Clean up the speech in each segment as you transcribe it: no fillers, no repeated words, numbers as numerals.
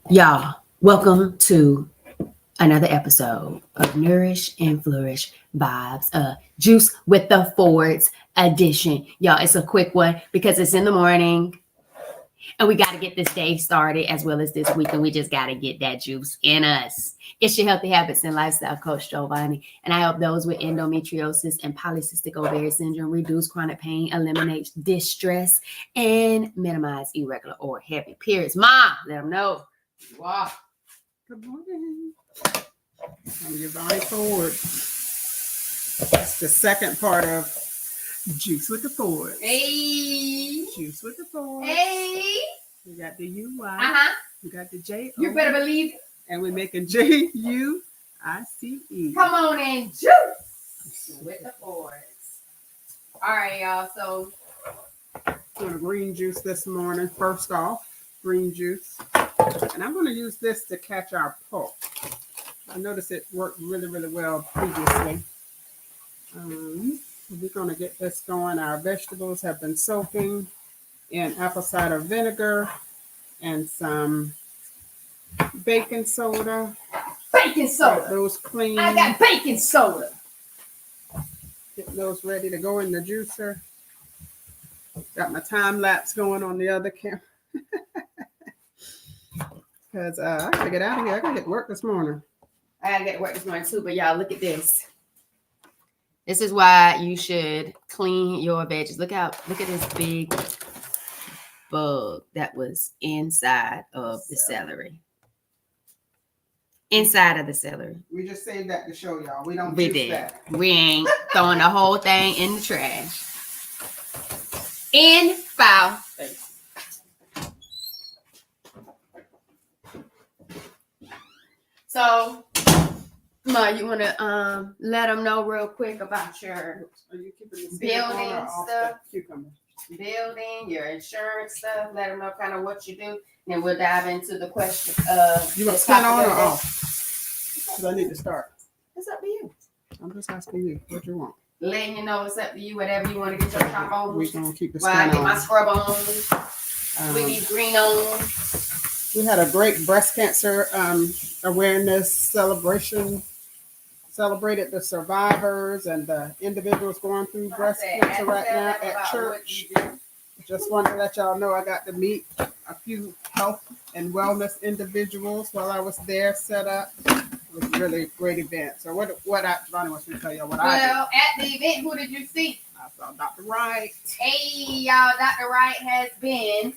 Y'all, welcome to another episode of Nourish and Flourish Vibes, Juice with the Fords edition. Y'all, it's a quick one because it's in the morning and we got to get this day started as well as this week, and we just got to get that juice in us. It's your Healthy Habits and Lifestyle Coach Giovanni, and I help those with endometriosis and polycystic ovarian syndrome reduce chronic pain, eliminate distress, and minimize irregular or heavy periods. Mom, let them know. Wow. Good morning. I'm Giovanni Ford. It's the second part of Juice with the Ford. Hey. Juice with the Ford. Hey. We got the U-Y. Uh-huh. We got the J-O. You better believe it. And we're making J-U-I-C-E. Come on and juice with the Fords. All right, y'all. So, Doing a green juice this morning. First off, green juice. And I'm going to use this to catch our pulp. I noticed it worked really, really well previously. We're going to get this going. Our vegetables have been soaking in apple cider vinegar and some baking soda. baking soda. Get those clean. I got baking soda. Get those ready to go in the juicer. Got my time lapse going on the other camera. Because I got to get out of here. I got to get to work this morning. I gotta get to work this morning too, but y'all, look at this. This is why you should clean your veggies. Look at this big bug that was inside of the celery. Inside of the celery. We just saved that to show y'all. We don't We juice did. that. We ain't throwing the whole thing in the trash. In foul. So, Ma, you want to let them know real quick about your Are you keeping the building on or off stuff? the cucumber? building, your insurance stuff? Let them know kind of what you do. Then we'll dive into the question. You want to skin on or off? Because I need to start. It's up to you. I'm just asking you what you want. Letting you know it's up to you. Whatever you want to get your chop on. We're going to keep the While I skin get my on. scrub on. We need green on. We had a great breast cancer awareness celebration. Celebrated the survivors and the individuals going through breast cancer right now at church. Just wanted to let y'all know I got to meet a few health and wellness individuals while I was there set up. It was really a great event. So Johnny wants me to tell you what I did. Well, at the event, who did you see? I saw Dr. Wright. Hey, y'all, Dr. Wright has been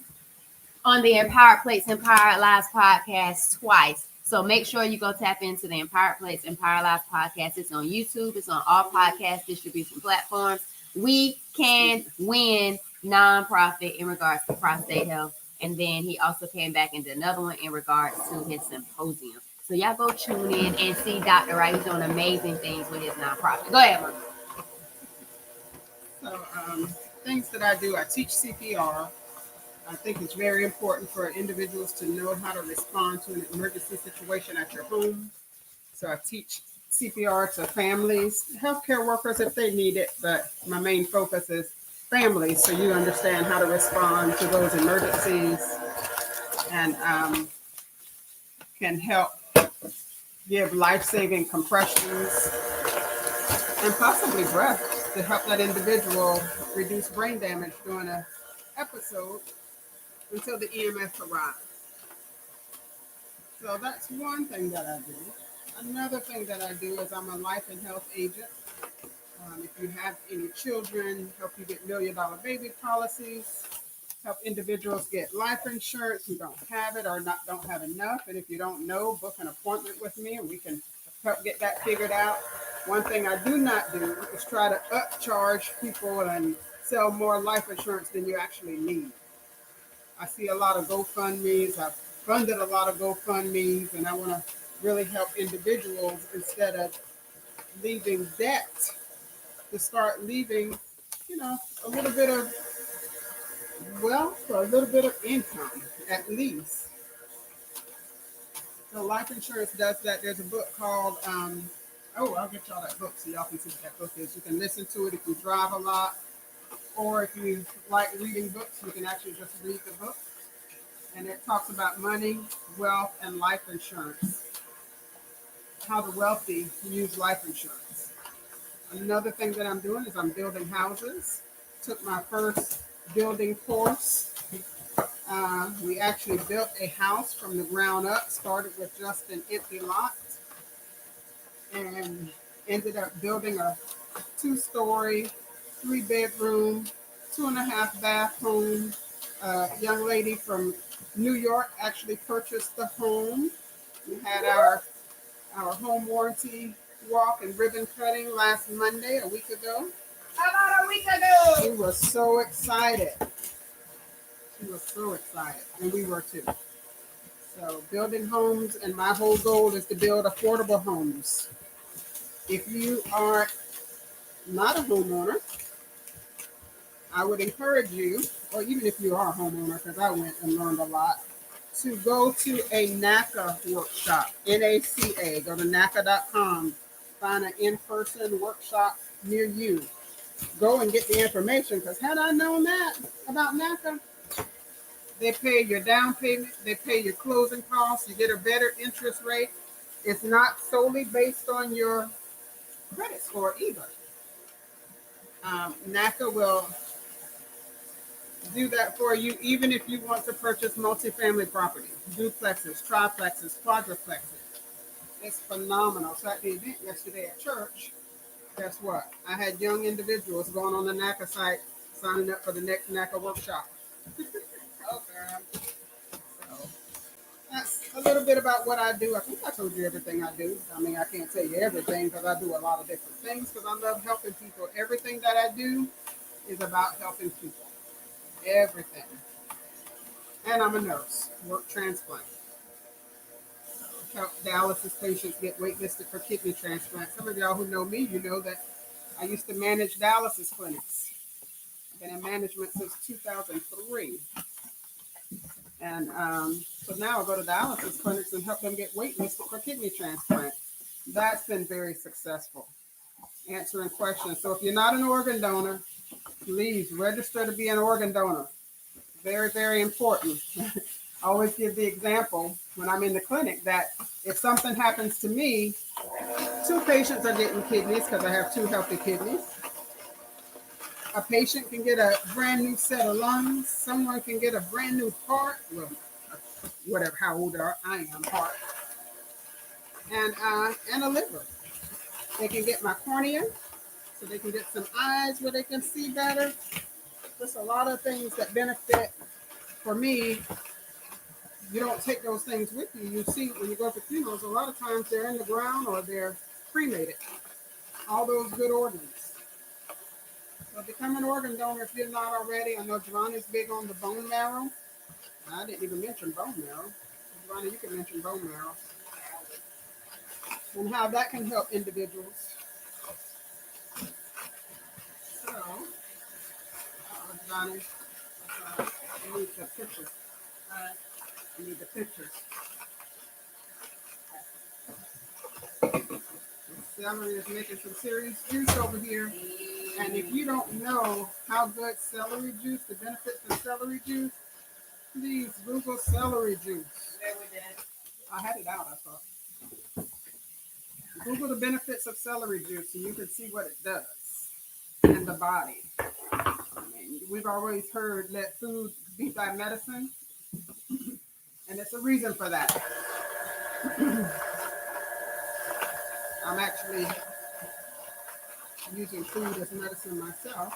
on the Empowered Plates, Empowered Lives podcast twice. So make sure you go tap into the Empowered Plates, Empowered Lives podcast. It's on YouTube. It's on all podcast distribution platforms. We can win nonprofit in regards to prostate health. And then he also came back and did another one in regards to his symposium. So y'all go tune in and see Dr. Wright. He's doing amazing things with his nonprofit. Go ahead, Mom. So things that I do, I teach CPR. I think it's very important for individuals to know how to respond to an emergency situation at your home. So I teach CPR to families, healthcare workers if they need it, but my main focus is families, so you understand how to respond to those emergencies and can help give life-saving compressions and possibly breath to help that individual reduce brain damage during an episode until the EMS arrives. So that's one thing that I do. Another thing that I do is I'm a life and health agent. If you have any children, help you get $1 million baby policies, help individuals get life insurance who don't have it or don't have enough. And if you don't know, book an appointment with me and we can help get that figured out. One thing I do not do is try to upcharge people and sell more life insurance than you actually need. I see a lot of GoFundMes. I've funded a lot of GoFundMes, and I want to really help individuals instead of leaving debt to start leaving, a little bit of wealth or a little bit of income at least. So life insurance does that. There's a book called, I'll get y'all that book so y'all can see what that book is. You can listen to it if you drive a lot, or if you like reading books, you can actually just read the book. and it talks about money, wealth, and life insurance. How the wealthy use life insurance. Another thing that I'm doing is I'm building houses. Took my first building course. We actually built a house from the ground up, started with just an empty lot, and ended up building a 2-story, 3-bedroom, 2.5 bath home. A young lady from New York actually purchased the home. We had our home warranty walk and ribbon cutting last Monday, a week ago. About a week ago. She was so excited. She was so excited, and we were too. So building homes, and my whole goal is to build affordable homes. If you are not a homeowner, I would encourage you, or even if you are a homeowner, because I went and learned a lot, to go to a NACA workshop, NACA. Go to NACA.com, find an in-person workshop near you. Go and get the information, because had I known that about NACA, they pay your down payment, they pay your closing costs, you get a better interest rate. It's not solely based on your credit score either. NACA will do that for you, even if you want to purchase multifamily property, duplexes, triplexes, quadruplexes. It's phenomenal. So at the event yesterday at church, guess what? I had young individuals going on the NACA site signing up for the next NACA workshop. Oh, girl. So that's a little bit about what I do. I think I told you everything I do. I mean, I can't tell you everything because I do a lot of different things because I love helping people. Everything that I do is about helping people. Everything. And I'm a nurse, work transplant. Help dialysis patients get waitlisted for kidney transplant. Some of y'all who know me, you know that I used to manage dialysis clinics. I've been in management since 2003. And so now I go to dialysis clinics and help them get waitlisted for kidney transplant. That's been very successful. Answering questions. So if you're not an organ donor, please register to be an organ donor. Very, very important. I always give the example when I'm in the clinic that if something happens to me, 2 patients are getting kidneys because I have 2 healthy kidneys. A patient can get a brand new set of lungs. Someone can get a brand new heart. Well, whatever, how old I am, heart. And a liver. They can get my cornea, so they can get some eyes where they can see better. There's a lot of things that benefit. For me, you don't take those things with you. You see, when you go to funerals, a lot of times they're in the ground or they're cremated. All those good organs. So become an organ donor if you're not already. I know Giovanni's big on the bone marrow. I didn't even mention bone marrow. Giovanni, you can mention bone marrow. And how that can help individuals. So, Giovanni, I need the picture. I need the pictures. Celery is making some serious juice over here. And if you don't know how good celery juice, the benefits of celery juice, please Google celery juice. I had it out, I thought. Google the benefits of celery juice and you can see what it does in the body. I mean, we've always heard let food be thy medicine. And it's a reason for that. I'm actually using food as medicine myself.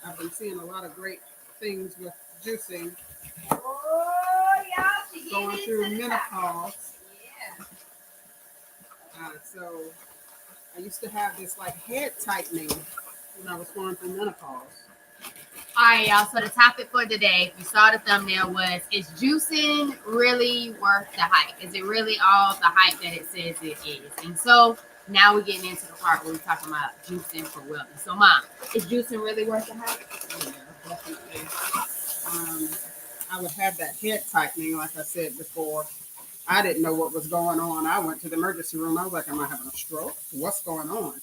I've been seeing a lot of great things with juicing. Oh, yeah, going through menopause. Yeah. So I used to have this like head tightening when I was going through menopause. All right, y'all. So the topic for today, if you saw the thumbnail, was: is juicing really worth the hype? Is it really all the hype that it says it is? And so now we're getting into the part where we're talking about juicing for wellness. So, Mom, is juicing really worth the hype? Yeah, definitely. I would have that head tightening, like I said before. I didn't know what was going on. I went to the emergency room. I was like, am I having a stroke? What's going on?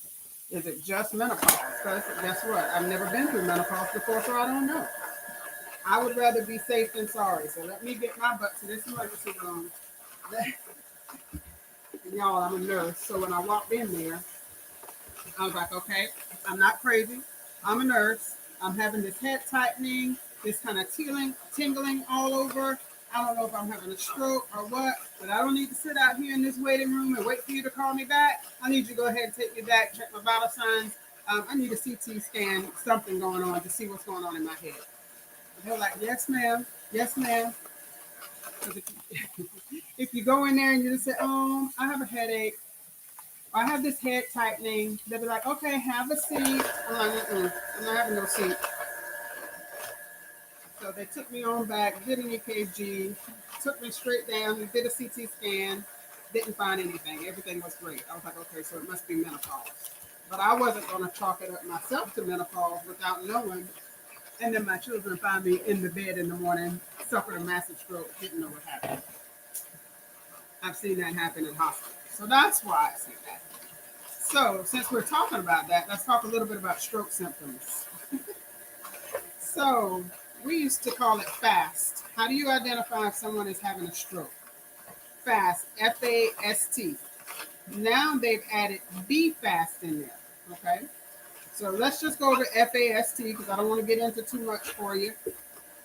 Is it just menopause? Because guess what? I've never been through menopause before, so I don't know. I would rather be safe than sorry. So let me get my butt to this emergency room. And y'all, I'm a nurse. So when I walked in there, I was like, okay, I'm not crazy. I'm a nurse. I'm having this head tightening, this kind of tingling all over. I don't know if I'm having a stroke or what, but I don't need to sit out here in this waiting room and wait for you to call me back. I need you to go ahead and take me back, check my vital signs. I need a CT scan, something going on to see what's going on in my head. And they're like, yes, ma'am. Yes, ma'am. If you go in there and you just say, I have a headache, I have this head tightening, they'll be like, okay, have a seat. I'm like, I'm not having no seat. So they took me on back, did an EKG, took me straight down, did a CT scan, didn't find anything. Everything was great. I was like, okay, so it must be menopause. But I wasn't going to chalk it up myself to menopause without knowing. And then my children find me in the bed in the morning, suffered a massive stroke, didn't know what happened. I've seen that happen in hospitals. So that's why I see that. So since we're talking about that, let's talk a little bit about stroke symptoms. So we used to call it FAST. How do you identify if someone is having a stroke? FAST, F-A-S-T. Now they've added B-FAST in there, okay? So let's just go over FAST because I don't want to get into too much for you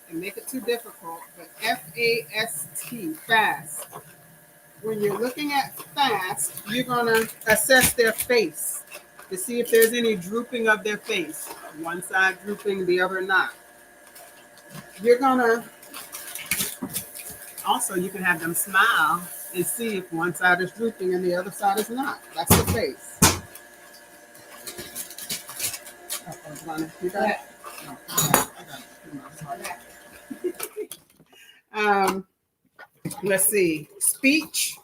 and make it too difficult, but F-A-S-T, FAST. When you're looking at FAST, you're going to assess their face to see if there's any drooping of their face. One side drooping, the other not. You're going to also, you can have them smile and see if one side is drooping and the other side is not. That's the face. You got it? No, I got it. Let's see. Speech.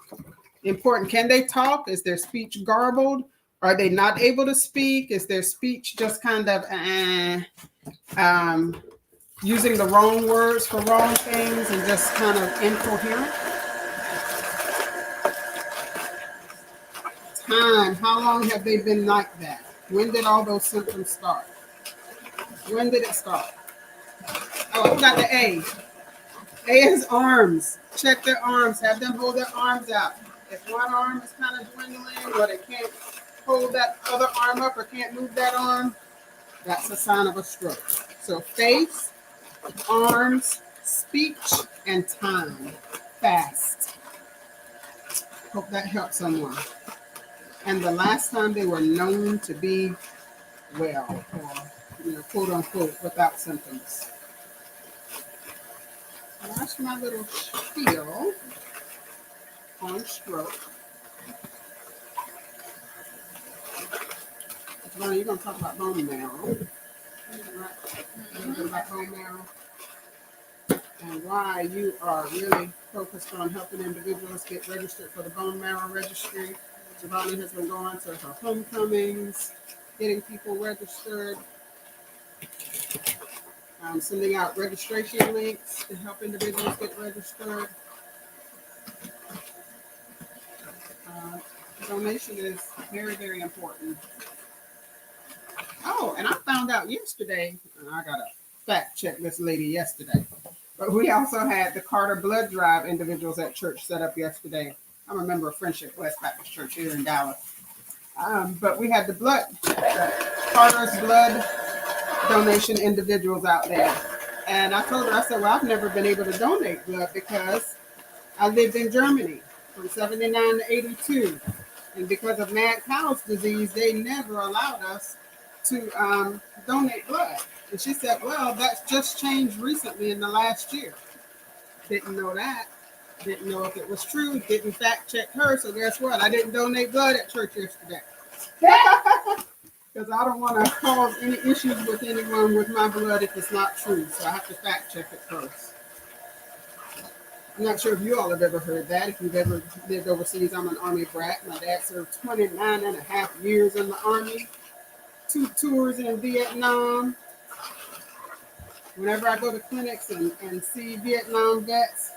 Important. Can they talk? Is their speech garbled? Are they not able to speak? Is their speech just kind of using the wrong words for wrong things and just kind of incoherent? Time. How long have they been like that? When did all those symptoms start? When did it start? Oh, I forgot the A. A is arms. Check their arms. Have them hold their arms out. If one arm is kind of dwindling or they can't hold that other arm up or can't move that arm, that's a sign of a stroke. So face, arms, speech, and time. FAST. Hope that helps someone. And the last time they were known to be well, or quote unquote, without symptoms. That's my little spiel on stroke. You're going to talk about bone marrow. About bone marrow and why you are really focused on helping individuals get registered for the bone marrow registry. Giovanni has been going to her homecomings, getting people registered, sending out registration links to help individuals get registered. Donation is very, very important. Oh, and I found out yesterday, and I got to fact check this lady yesterday, but we also had the Carter Blood Drive individuals at church set up yesterday. I'm a member of Friendship West Baptist Church here in Dallas. But we had the Carter's Blood donation individuals out there. And I told her, I said, well, I've never been able to donate blood because I lived in Germany from 79 to 82. And because of mad cow's disease, they never allowed us to donate blood. And she said, well, that's just changed recently in the last year. Didn't know that. Didn't know if it was true. Didn't fact check her. So guess what? I didn't donate blood at church yesterday. Because I don't want to cause any issues with anyone with my blood if it's not true. So I have to fact check it first. I'm not sure if you all have ever heard that. If you've ever lived overseas, I'm an Army brat. My dad served 29 and a half years in the Army. 2 tours in Vietnam. Whenever I go to clinics and see Vietnam vets,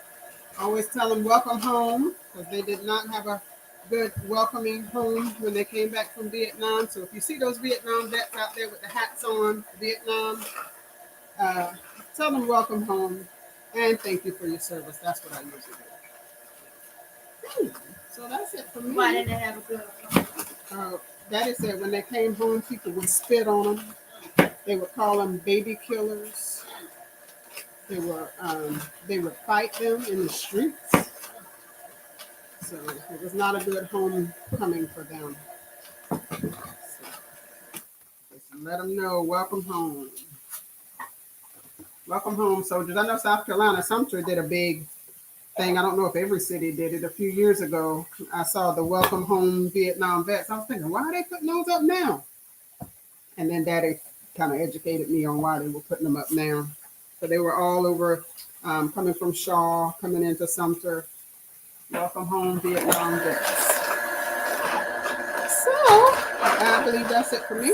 I always tell them welcome home because they did not have a good welcoming home when they came back from Vietnam. So if you see those Vietnam vets out there with the hats on, Vietnam, tell them welcome home and thank you for your service. That's what I usually do. So that's it for me. Why didn't they have a good Daddy said when they came home, people would spit on them. They would call them baby killers. They would fight them in the streets. So it was not a good homecoming for them. So just let them know, welcome home. Welcome home, soldiers. I know South Carolina, Sumter did a big thing. I don't know if every city did it. A few years ago, I saw the welcome home Vietnam vets. I was thinking, why are they putting those up now? And then Daddy kind of educated me on why they were putting them up now. So they were all over, coming from Shaw, coming into Sumter. Welcome home Vietnam vets. So I believe that's it for me.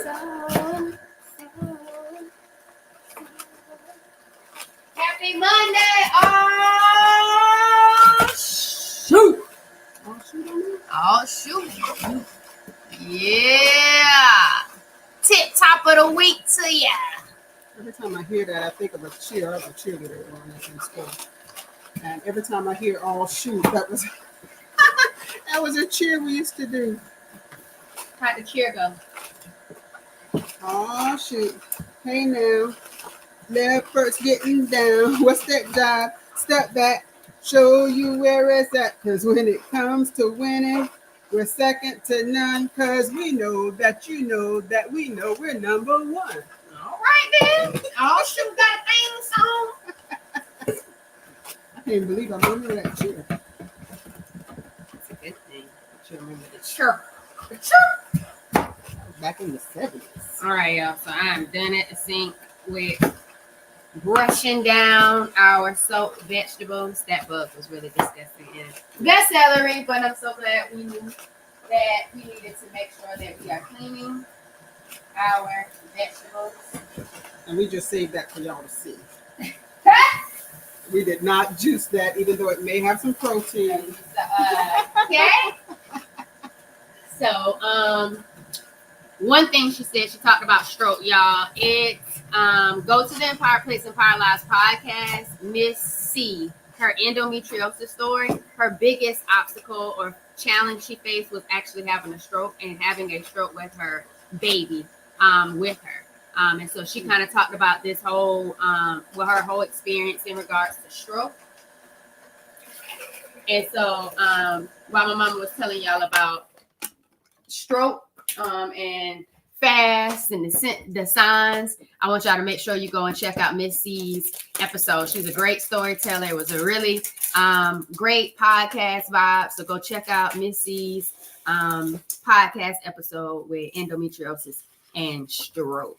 Happy Monday! Oh, shoot! Oh, shoot on me. Oh, shoot. Yeah. Tip top of the week to ya. Every time I hear that, I think of a cheer. I was a cheerleader growing up in school. And every time I hear "all shoot," that was that was a cheer we used to do. How'd the cheer go? Oh shoot! Hey now, left first getting down. What's that job? Step back, show you where it's at. Cause when it comes to winning, we're second to none. Cause we know that you know that we know we're number one. All right then. Oh, shoot, got a theme song. I can't believe I remember that cheer. That's a good thing. You remember the chirp. The chirp. Back in the 70s. All right, y'all. So I'm done at the sink with brushing down our soaked vegetables. That bug was really disgusting. And that celery, but I'm so glad we knew that we needed to make sure that we are cleaning our vegetables. And we just saved that for y'all to see. We did not juice that, even though it may have some protein. Okay. So, one thing she said, she talked about stroke, y'all. It's go to the Empire Plates, Empire Lives podcast. Miss C, her endometriosis story, her biggest obstacle or challenge she faced was actually having a stroke and having a stroke with her baby with her. And so she kind of talked about this whole, her whole experience in regards to stroke. And so while my mama was telling y'all about stroke and fast and the signs, I want y'all to make sure you go and check out Miss C's episode. She's a great storyteller. It was a really great podcast vibe. So go check out Miss C's podcast episode with endometriosis and stroke.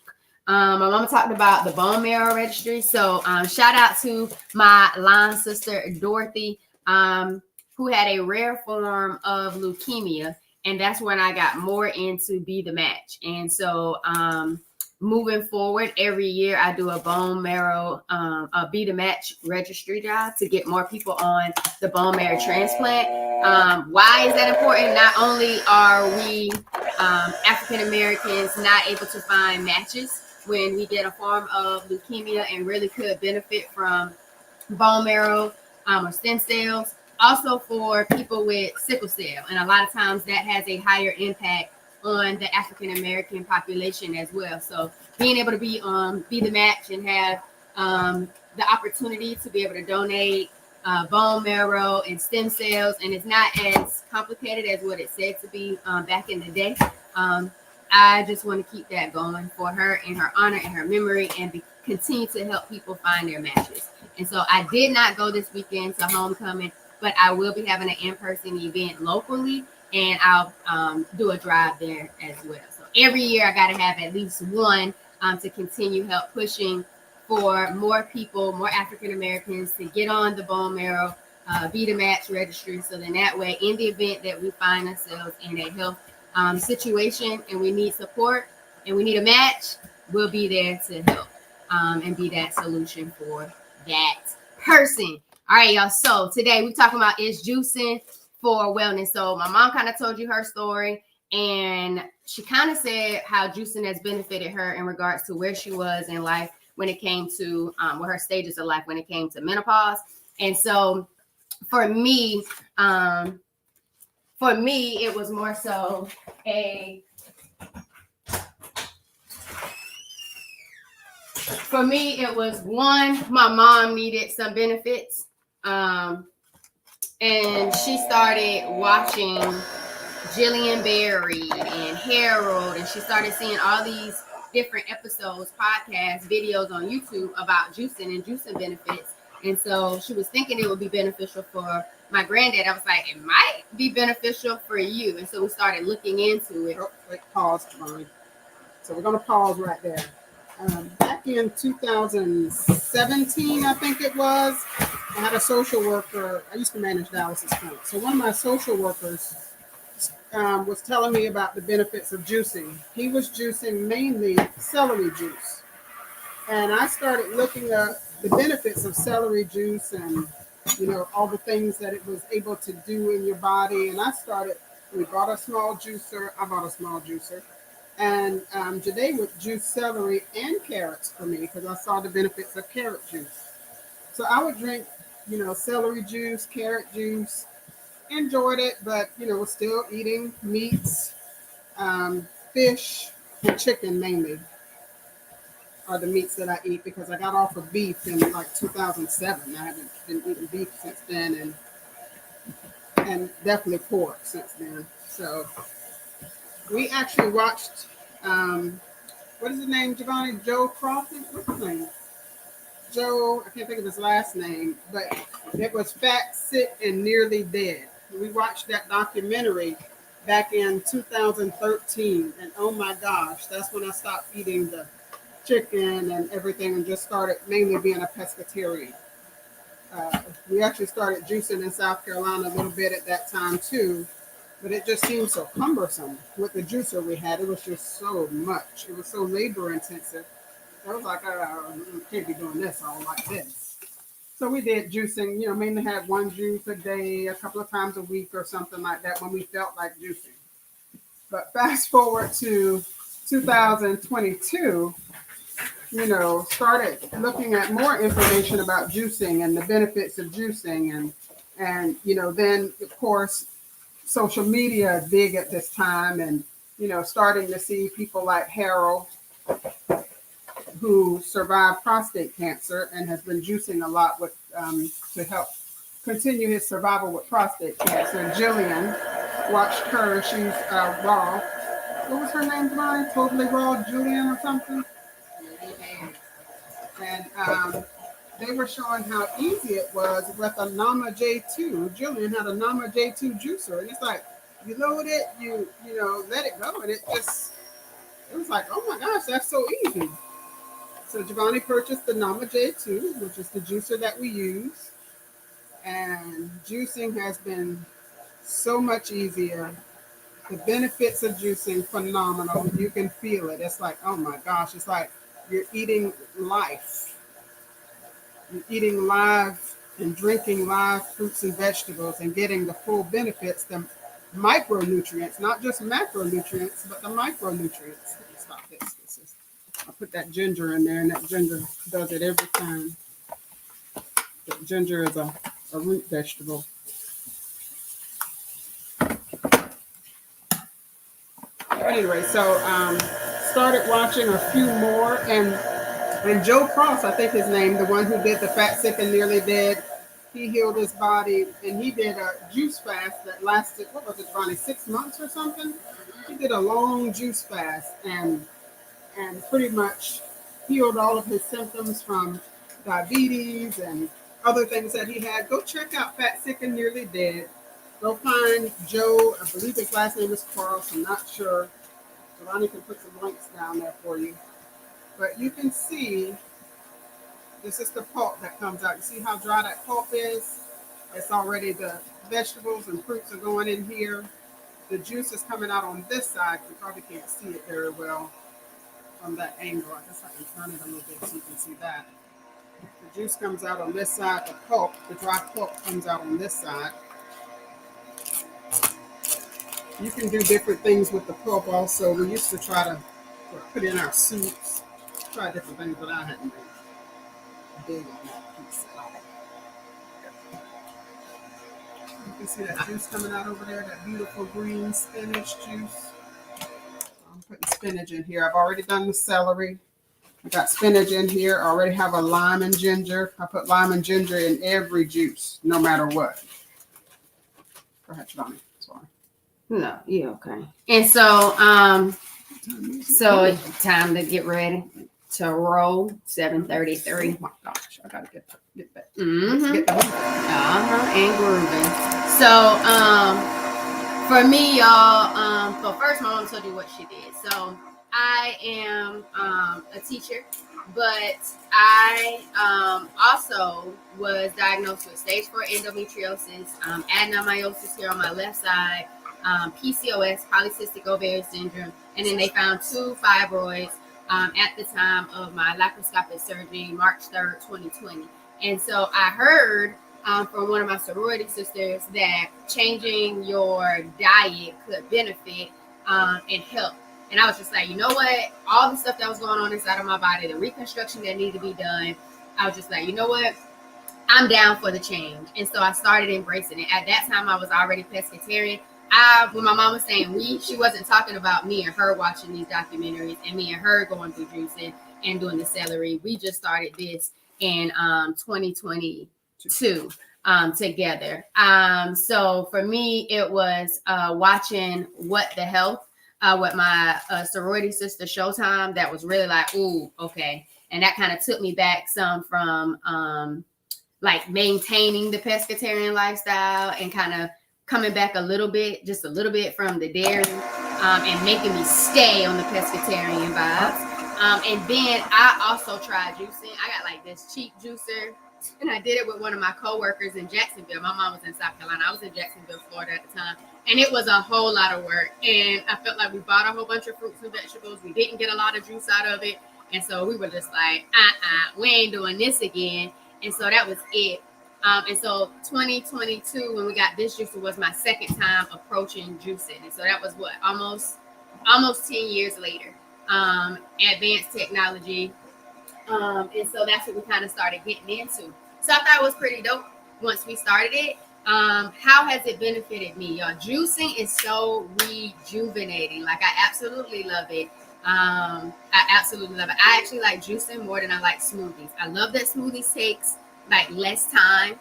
My mama talked about the bone marrow registry. So shout out to my line sister, Dorothy, who had a rare form of leukemia. And that's when I got more into Be the Match. And so moving forward, every year I do a bone marrow, a Be the Match registry job to get more people on the bone marrow transplant. Why is that important? Not only are we African Americans not able to find matches when we get a form of leukemia and really could benefit from bone marrow or stem cells, also for people with sickle cell. And a lot of times that has a higher impact on the African American population as well. So being able to be Be the Match and have the opportunity to be able to donate bone marrow and stem cells, and it's not as complicated as what it said to be back in the day. I just want to keep that going for her in her honor and her memory, and continue to help people find their matches. And so I did not go this weekend to homecoming, but I will be having an in-person event locally, and I'll do a drive there as well. So every year I got to have at least one to continue help pushing for more people, more African Americans to get on the bone marrow Be the Match registry. So then that way, in the event that we find ourselves in a health situation and we need support and we need a match, we'll be there to help and be that solution for that person. All right, y'all. So today we're talking about is juicing for wellness. So my mom kind of told you her story, and she kind of said how juicing has benefited her in regards to where she was in life when it came to her stages of life when it came to menopause. And so for me, it was more so it was one, my mom needed some benefits. And she started watching Jillian Berry and Harold, and she started seeing all these different episodes, podcasts, videos on YouTube about juicing and juicing benefits. And so she was thinking it would be beneficial for my granddad. I was like, it might be beneficial for you. And so we started looking into it. Oh, wait, pause, Ronnie. So we're going to pause right there. Back in 2017, I think it was, I had a social worker. I used to manage Dallas's Point. So one of my social workers was telling me about the benefits of juicing. He was juicing mainly celery juice. And I started looking up the benefits of celery juice and, all the things that it was able to do in your body. And we bought a small juicer. I bought a small juicer. And Jade would juice celery and carrots for me because I saw the benefits of carrot juice. So I would drink, celery juice, carrot juice, enjoyed it, but, was still eating meats, fish, and chicken mainly are the meats that I eat because I got off of beef in like 2007. I haven't been eating beef since then and definitely pork since then. So we actually watched, what is his name, Giovanni? Joe Crawford? What's his name? Joe, I can't think of his last name, but it was Fat, Sick, and Nearly Dead. We watched that documentary back in 2013, and oh my gosh, that's when I stopped eating the chicken and everything and just started mainly being a pescatarian. We actually started juicing in South Carolina a little bit at that time too, but it just seemed so cumbersome with the juicer we had. It was just so much. It was so labor intensive. I was like, I can't be doing this all like this. So we did juicing, mainly had one juice a day, a couple of times a week or something like that when we felt like juicing. But fast forward to 2022, started looking at more information about juicing and the benefits of juicing. And then, of course, social media big at this time and, starting to see people like Harold, who survived prostate cancer and has been juicing a lot with to help continue his survival with prostate cancer. Jillian, watched her. She's raw. What was her name, Brian? Totally Raw Julian or something? And they were showing how easy it was with a Nama J2. Jillian had a Nama J2 juicer. And it's like, you load it, you let it go. And it was like, oh my gosh, that's so easy. So Giovanni purchased the Nama J2, which is the juicer that we use. And juicing has been so much easier. The benefits of juicing, phenomenal. You can feel it. It's like, oh my gosh, it's like you're eating life. You're eating live and drinking live fruits and vegetables and getting the full benefits, the micronutrients, not just macronutrients, but the micronutrients. Let me stop this. I put that ginger in there, and that ginger does it every time. But ginger is a root vegetable. Anyway, so started watching a few more, and Joe Cross, I think his name, the one who did the Fat, Sick, and Nearly Dead, he healed his body, and he did a juice fast that lasted, what was it, Ronnie, 6 months or something? He did a long juice fast, and pretty much healed all of his symptoms from diabetes and other things that he had. Go check out Fat, Sick, and Nearly Dead. Go find Joe. I believe his last name is Cross. I'm not sure. Ronnie can put some links down there for you. But you can see, this is the pulp that comes out. You see how dry that pulp is? It's already, the vegetables and fruits are going in here. The juice is coming out on this side. You probably can't see it very well from that angle. I guess I can turn it a little bit so you can see that. The juice comes out on this side. The pulp, the dry pulp comes out on this side. You can do different things with the pulp also. We used to try to put in our soups. tried different things, but I hadn't been big on that piece at all. You can see that juice coming out over there, that beautiful green spinach juice. I'm putting spinach in here. I've already done the celery. I got spinach in here. I already have a lime and ginger. I put lime and ginger in every juice, no matter what. Go ahead, Johnny. Sorry. No, yeah, okay. And so, time to get ready to roll. 7:33. Oh my gosh, I gotta get that. Mm-hmm. Get that. And grooving. So, for me, y'all, so first my mom told you what she did. So I am a teacher, but I also was diagnosed with stage 4 endometriosis, adenomyosis here on my left side, PCOS, polycystic ovarian syndrome, and then they found 2 fibroids at the time of my laparoscopic surgery, March 3rd, 2020. And so I heard from one of my sorority sisters that changing your diet could benefit and help. And I was just like, you know what? All the stuff that was going on inside of my body, the reconstruction that needed to be done, I was just like, you know what? I'm down for the change. And so I started embracing it. At that time, I was already pescatarian. When my mom was saying she wasn't talking about me and her watching these documentaries and me and her going through juicing and doing the celery. We just started this in 2022 together. So for me, it was watching What the Health with my sorority sister Showtime. That was really like, ooh, okay. And that kind of took me back some from like maintaining the pescatarian lifestyle and kind of coming back just a little bit from the dairy and making me stay on the pescatarian vibes. And then I also tried juicing. I got like this cheap juicer, and I did it with one of my coworkers in Jacksonville. My mom was in South Carolina. I was in Jacksonville, Florida at the time. And it was a whole lot of work. And I felt like we bought a whole bunch of fruits and vegetables. We didn't get a lot of juice out of it. And so we were just like, we ain't doing this again. And so that was it. And so 2022, when we got this juicer, was my second time approaching juicing. And so that was what, almost 10 years later. Advanced technology. And so that's what we kind of started getting into. So I thought it was pretty dope once we started it. How has it benefited me? Y'all, juicing is so rejuvenating. Like, I absolutely love it. I absolutely love it. I actually like juicing more than I like smoothies. I love that smoothies takes like less time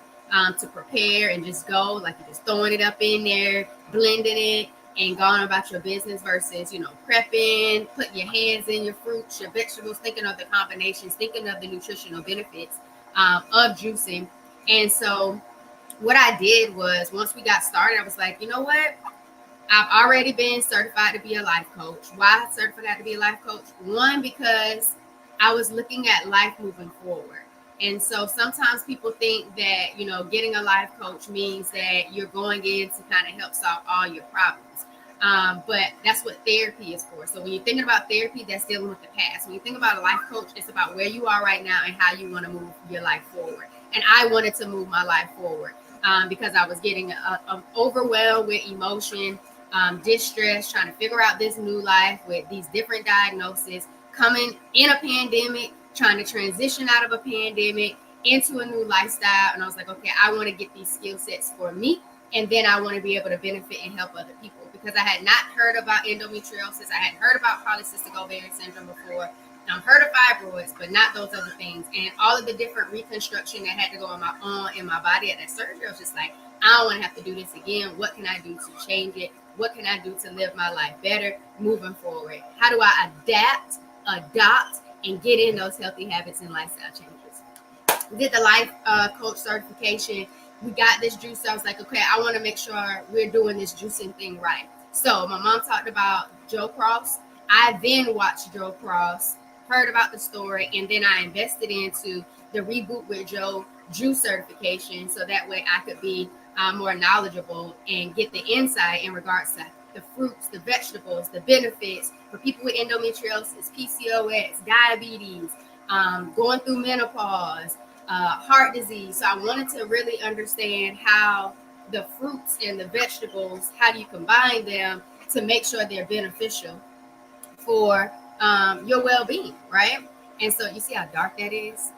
to prepare and just go, like you're just throwing it up in there, blending it, and going about your business versus, prepping, putting your hands in your fruits, your vegetables, thinking of the combinations, thinking of the nutritional benefits of juicing. And so what I did was, once we got started, I was like, you know what? I've already been certified to be a life coach. Why certified to be a life coach? One, because I was looking at life moving forward. And so sometimes people think that, getting a life coach means that you're going in to kind of help solve all your problems. But that's what therapy is for. So when you're thinking about therapy, that's dealing with the past. When you think about a life coach, it's about where you are right now and how you want to move your life forward. And I wanted to move my life forward because I was getting overwhelmed with emotion, distress, trying to figure out this new life with these different diagnoses, coming in a pandemic, trying to transition out of a pandemic into a new lifestyle. And I was like, okay, I want to get these skill sets for me. And then I want to be able to benefit and help other people, because I had not heard about endometriosis. I hadn't heard about polycystic ovarian syndrome before. I've heard of fibroids, but not those other things. And all of the different reconstruction that had to go on in my body at that surgery, I was just like, I don't want to have to do this again. What can I do to change it? What can I do to live my life better moving forward? How do I adopt, and get in those healthy habits and lifestyle changes? We did the life coach certification. We got this juice. I was like, okay, I want to make sure we're doing this juicing thing right. So my mom talked about Joe Cross. I then watched Joe Cross, heard about the story, and then I invested into the Reboot with Joe juice certification, so that way I could be more knowledgeable and get the insight in regards to the fruits, the vegetables, the benefits for people with endometriosis, PCOS, diabetes, going through menopause, heart disease. So I wanted to really understand how the fruits and the vegetables, how do you combine them to make sure they're beneficial for your well-being, right? And so you see how dark that is?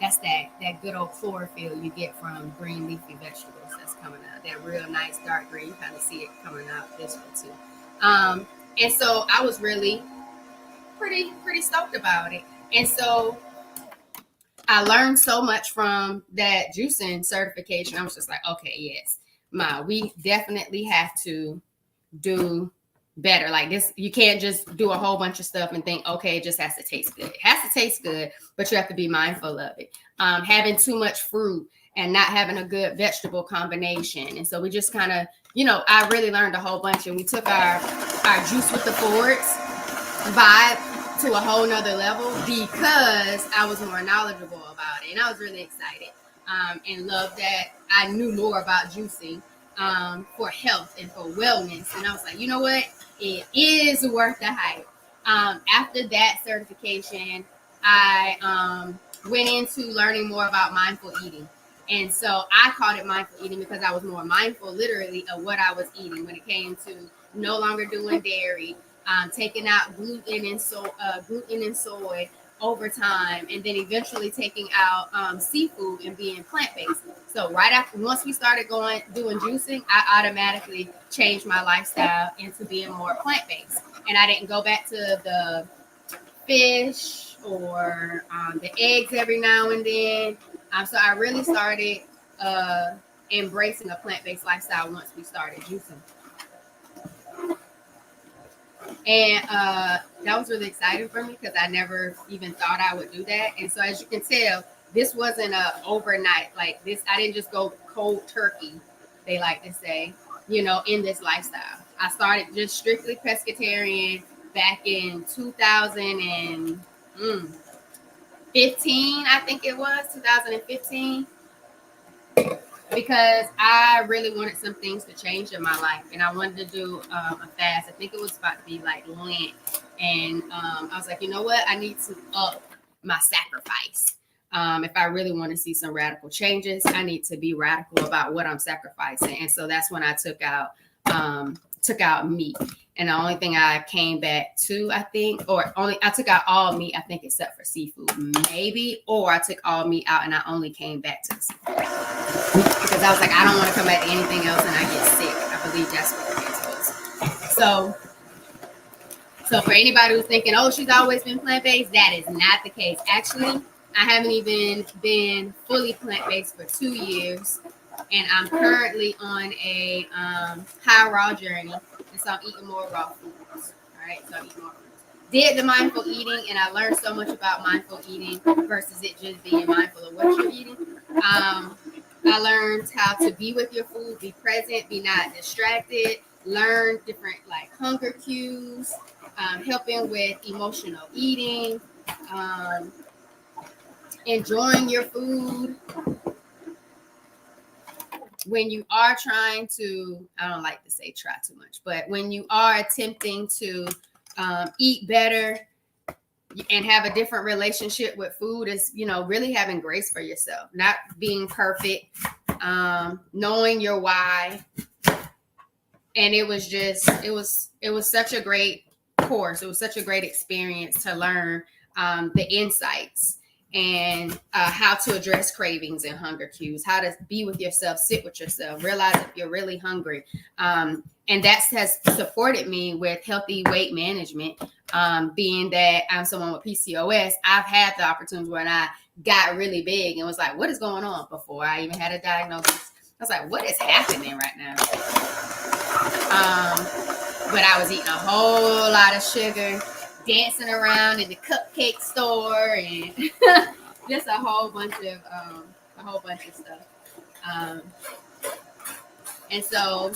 That's that good old chlorophyll you get from green leafy vegetables that's coming out. That real nice dark green. You kind of see it coming out this way too. And so I was really pretty stoked about it. And so I learned so much from that juicing certification. I was just like, okay, yes, we definitely have to do better. Like this, you can't just do a whole bunch of stuff and think, okay, it just has to taste good. It has to taste good, but you have to be mindful of it. Having too much fruit and not having a good vegetable combination. And so we just kind of, I really learned a whole bunch, and we took our Juice with the Fords vibe to a whole nother level because I was more knowledgeable about it, and I was really excited and loved that I knew more about juicing for health and for wellness. And I was like, you know what? It is worth the hype. After that certification, I went into learning more about mindful eating. And so I called it mindful eating because I was more mindful, literally, of what I was eating when it came to no longer doing dairy, taking out gluten and soy over time, and then eventually taking out seafood and being plant-based. So once we started doing juicing, I automatically changed my lifestyle into being more plant-based, and I didn't go back to the fish or the eggs every now and then. So I really started embracing a plant-based lifestyle once we started juicing. And that was really exciting for me because I never even thought I would do that. And so as you can tell, this wasn't a overnight like this. I didn't just go cold turkey, they like to say, in this lifestyle. I started just strictly pescatarian back in 2015, I think it was 2015. Because I really wanted some things to change in my life, and I wanted to do a fast. I think it was about to be like Lent, and I was like, you know what? I need to up my sacrifice. If I really want to see some radical changes, I need to be radical about what I'm sacrificing. And so that's when I took out meat. And the only thing I came back to, I took out all meat, I think, except for seafood, maybe, or I took all meat out and I only came back to seafood. Because I was like, I don't want to come back to anything else and I get sick. I believe that's what it is. So for anybody who's thinking, oh, she's always been plant-based, that is not the case. Actually, I haven't even been fully plant-based for 2 years. And I'm currently on a high raw journey. And so I'm eating more raw foods. All right, so I'm eating more foods. Did the mindful eating, and I learned so much about mindful eating versus it just being mindful of what you're eating. I learned how to be with your food, be present, be not distracted, learn different like hunger cues, helping with emotional eating, enjoying your food. When you are trying to, I don't like to say try too much, but when you are attempting to eat better and have a different relationship with food, is really having grace for yourself, not being perfect, knowing your why. And it was such a great course. It was such a great experience to learn the insights and how to address cravings and hunger cues, how to be with yourself, sit with yourself, realize if you're really hungry. And that has supported me with healthy weight management. Being that I'm someone with PCOS, I've had the opportunities when I got really big and was like, what is going on, before I even had a diagnosis. I was like, what is happening right now? But I was eating a whole lot of sugar, dancing around in the cupcake store, and just a whole bunch of stuff. And so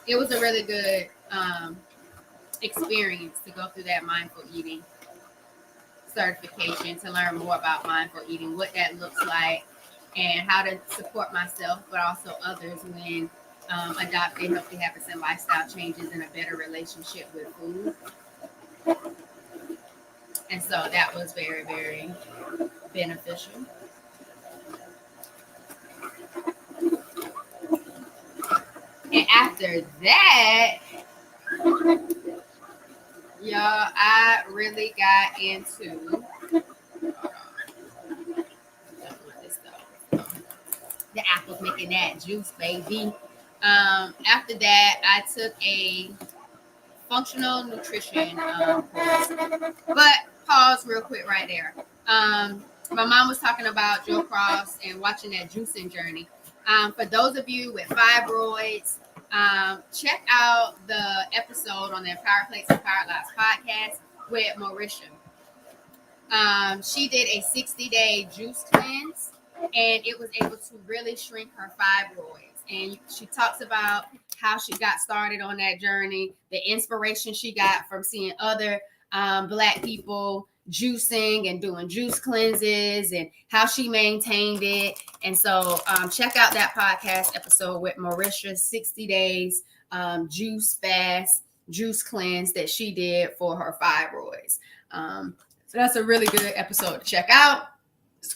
it was a really good experience to go through that mindful eating certification, to learn more about mindful eating, what that looks like, and how to support myself, but also others when adopting healthy habits and lifestyle changes and a better relationship with food. And so that was very, very beneficial. And after that, y'all, I really got into apples, making that juice, baby. After that, I took a functional nutrition course. But pause real quick right there. My mom was talking about Joe Cross and watching that juicing journey. For those of you with fibroids, check out the episode on the Empowered Plates and Empowered Lives podcast with Marisha. She did a 60-day juice cleanse, and it was able to really shrink her fibroids. And she talks about how she got started on that journey, the inspiration she got from seeing other Black people juicing and doing juice cleanses, and how she maintained it. And so check out that podcast episode with Marisha, 60 days juice fast, juice cleanse that she did for her fibroids. So that's a really good episode to check out.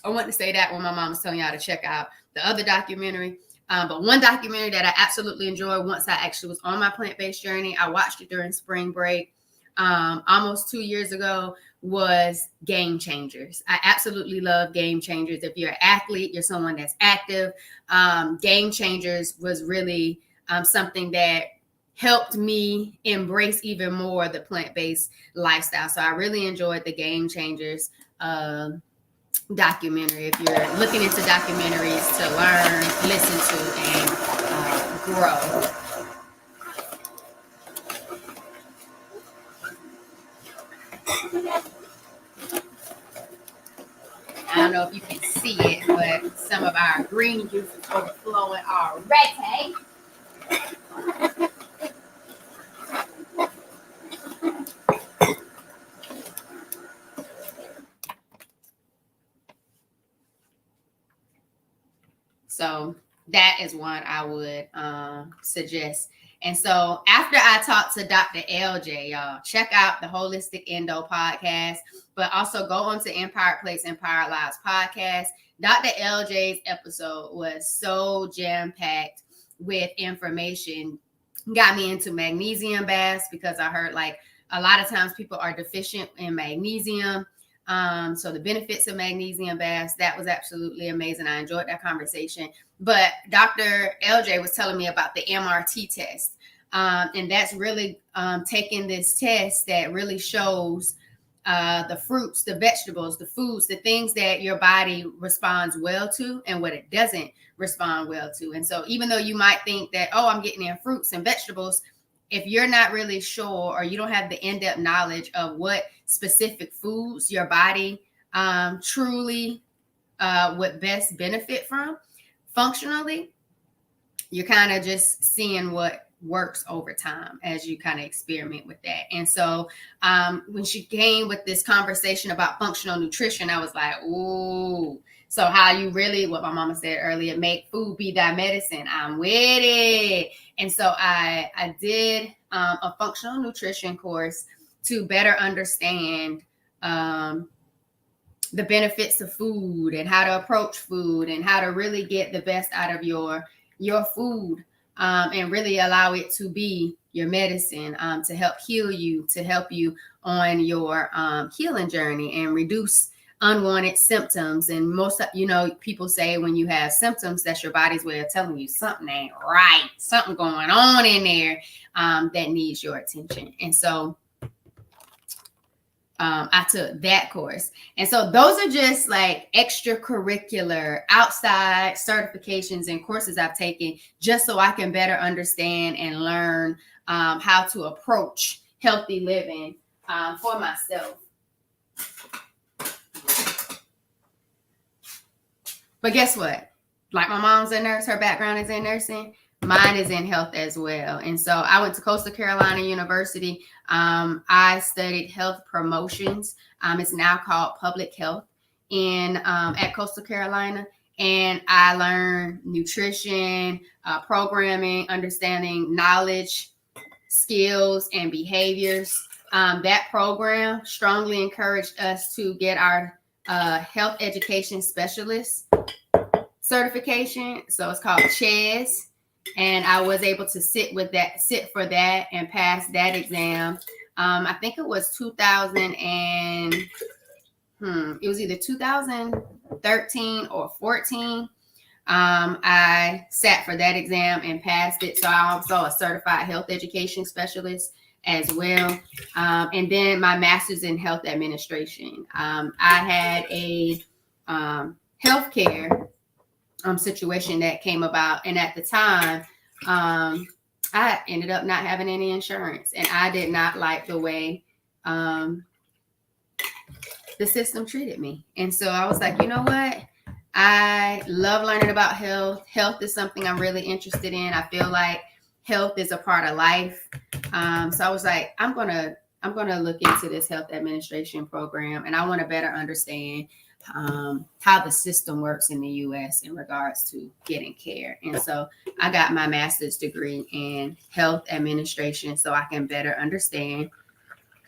I want to say that when my mom was telling y'all to check out the other documentary. But one documentary that I absolutely enjoyed once I actually was on my plant-based journey, I watched it during spring break almost 2 years ago, was Game Changers. I absolutely love Game Changers. If you're an athlete, you're someone that's active, Game Changers was really something that helped me embrace even more the plant-based lifestyle. So I really enjoyed the Game Changers documentary. If you're looking into documentaries to learn, listen to, and grow. I don't know if you can see it, but some of our green juice is overflowing already. So that is one I would suggest. And so after I talked to Dr. LJ, y'all, check out the Holistic Endo podcast, but also go on to Empowered Plates, Empowered Lives podcast. Dr. LJ's episode was so jam-packed with information. Got me into magnesium baths because I heard like a lot of times people are deficient in magnesium. So the benefits of magnesium baths, that was absolutely amazing. I enjoyed that conversation. But Dr. LJ was telling me about the MRT test. And that's really taking this test that really shows the fruits, the vegetables, the foods, the things that your body responds well to and what it doesn't respond well to. And so even though you might think that, oh, I'm getting in fruits and vegetables, if you're not really sure or you don't have the in-depth knowledge of what specific foods your body truly would best benefit from functionally, you're kind of just seeing what works over time as you kind of experiment with that. And so when she came with this conversation about functional nutrition, I was like, ooh, so how you really, what my mama said earlier, make food be thy medicine. I'm with it. And so I did a functional nutrition course to better understand the benefits of food and how to approach food and how to really get the best out of your food and really allow it to be your medicine to help heal you, to help you on your healing journey and reduce unwanted symptoms. And most, people say when you have symptoms, that's your body's way of telling you something ain't right, something going on in there that needs your attention. And so I took that course. And so those are just like extracurricular outside certifications and courses I've taken just so I can better understand and learn how to approach healthy living for myself. But guess what? Like my mom's a nurse, her background is in nursing. Mine is in health as well. And so I went to Coastal Carolina University. I studied health promotions. It's now called public health at Coastal Carolina. And I learned nutrition, programming, understanding knowledge, skills, and behaviors. That program strongly encouraged us to get our health education specialist certification. So it's called CHES. And I was able to sit for that and pass that exam. I think it was it was either 2013 or 14. I sat for that exam and passed it. So I'm also a certified health education specialist as well. And then my master's in health administration. I had a healthcare situation that came about. And at the time, I ended up not having any insurance. And I did not like the way the system treated me. And so I was like, you know what? I love learning about health. Health is something I'm really interested in. I feel like health is a part of life. So I was like, I'm gonna look into this health administration program, and I want to better understand how the system works in the U.S. in regards to getting care. And so I got my master's degree in health administration so I can better understand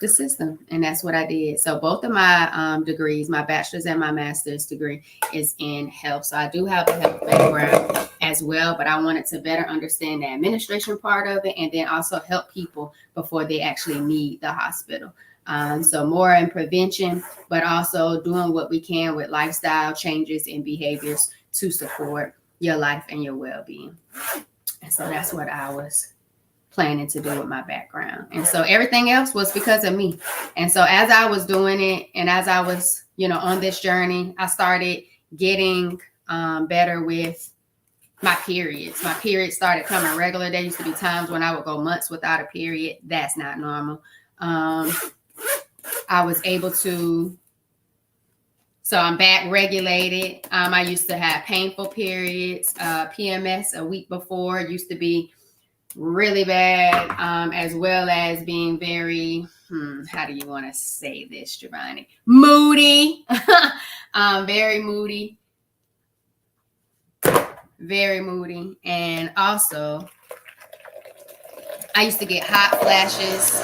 the system. And that's what I did. So both of my degrees, my bachelor's and my master's degree, is in health. So I do have a health background as well, but I wanted to better understand the administration part of it and then also help people before they actually need the hospital. So more in prevention, but also doing what we can with lifestyle changes and behaviors to support your life and your well-being. And so that's what I was planning to do with my background. And so everything else was because of me. And so as I was doing it and as I was, on this journey, I started getting better with my periods. My periods started coming regular. There used to be times when I would go months without a period. That's not normal. I was able to, so I'm back regulated. I used to have painful periods, PMS a week before. It used to be really bad, as well as being very, how do you want to say this, Giovanni? Moody, very moody. Very moody. And also, I used to get hot flashes,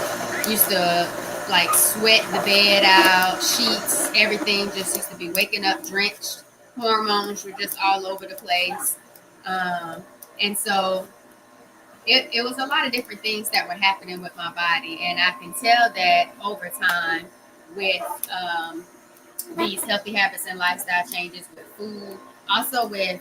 used to like sweat the bed out, sheets, everything just used to be waking up drenched. Hormones were just all over the place. And so it was a lot of different things that were happening with my body. And I can tell that over time with these healthy habits and lifestyle changes with food, also with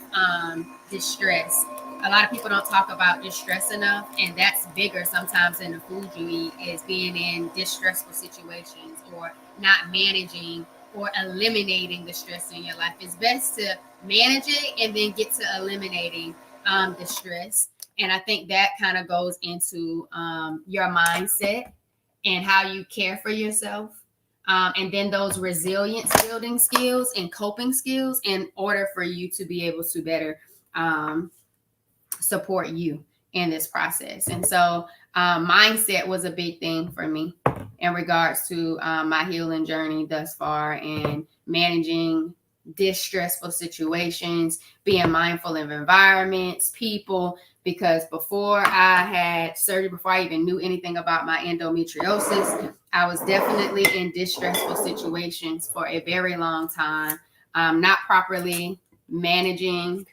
distress. A lot of people don't talk about distress enough, and that's bigger sometimes than the food you eat, is being in distressful situations or not managing or eliminating the stress in your life. It's best to manage it and then get to eliminating the stress. And I think that kind of goes into your mindset and how you care for yourself. And then those resilience building skills and coping skills in order for you to be able to better support you in this process. And so mindset was a big thing for me in regards to my healing journey thus far, and managing distressful situations, being mindful of environments, people, because before I had surgery, before I even knew anything about my endometriosis, I was definitely in distressful situations for a very long time, not properly managing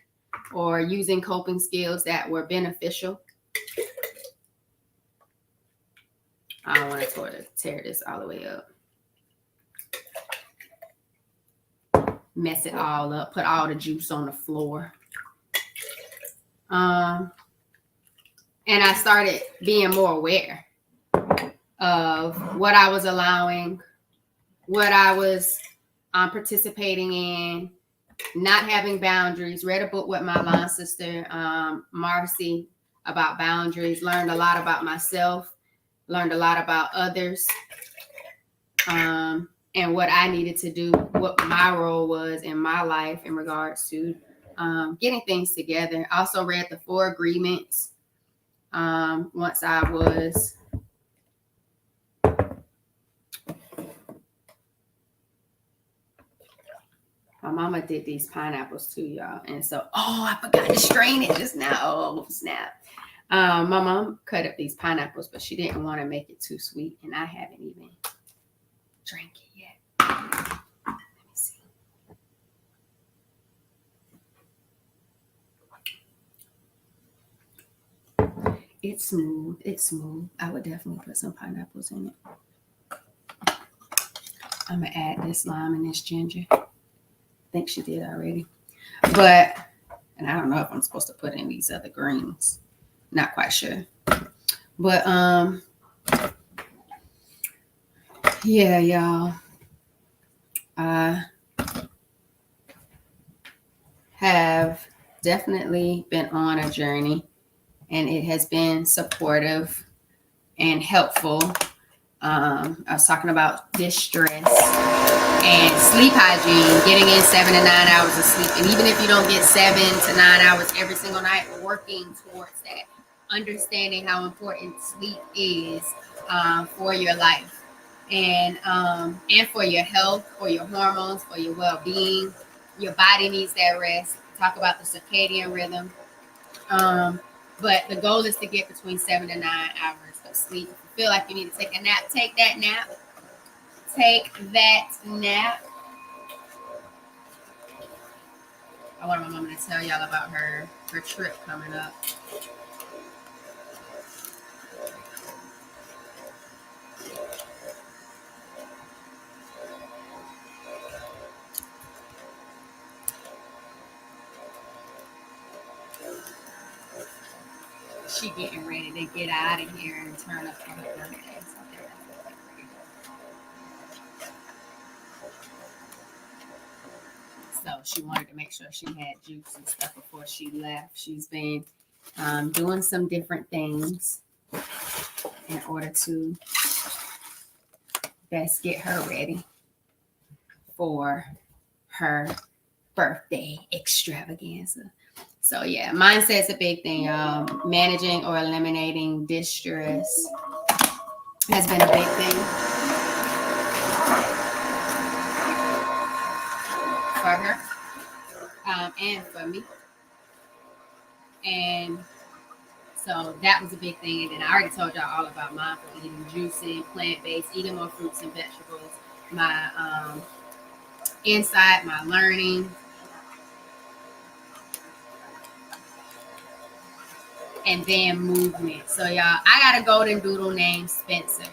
or using coping skills that were beneficial. I don't want to tear this all the way up. Mess it all up, put all the juice on the floor. And I started being more aware of what I was allowing, what I was participating in, not having boundaries. Read a book with my line sister, Marcy, about boundaries. Learned a lot about myself, learned a lot about others, and what I needed to do, what my role was in my life in regards to getting things together. Also read the 4 Agreements once I was my mama did these pineapples too, y'all. And so, I forgot to strain it just now. Oh, snap. My mom cut up these pineapples, but she didn't want to make it too sweet. And I haven't even drank it yet. Let me see. It's smooth. It's smooth. I would definitely put some pineapples in it. I'm going to add this lime and this ginger. I think she did already. But And I don't know if I'm supposed to put in these other greens. Not quite sure. But yeah, y'all. I have definitely been on a journey, and it has been supportive and helpful. I was talking about distress and sleep hygiene, getting in 7 to 9 hours of sleep. And even if you don't get 7 to 9 hours every single night, working towards that, understanding how important sleep is for your life and for your health, for your hormones, for your well-being. Your body needs that rest. Talk about the circadian rhythm. But the goal is to get between 7 to 9 hours of sleep. If you feel like you need to take a nap, take that nap. Take that nap. I want my mama to tell y'all about her trip coming up. She getting ready to get out of here and turn up for her birthday. So she wanted to make sure she had juice and stuff before she left. She's been doing some different things in order to best get her ready for her birthday extravaganza. So yeah, mindset's a big thing. Managing or eliminating distress has been a big thing for her and for me. And so that was a big thing. And then I already told y'all all about mindful eating, juicing, plant-based, eating more fruits and vegetables, my insight, my learning. And then movement. So y'all, I got a golden doodle named Spencer.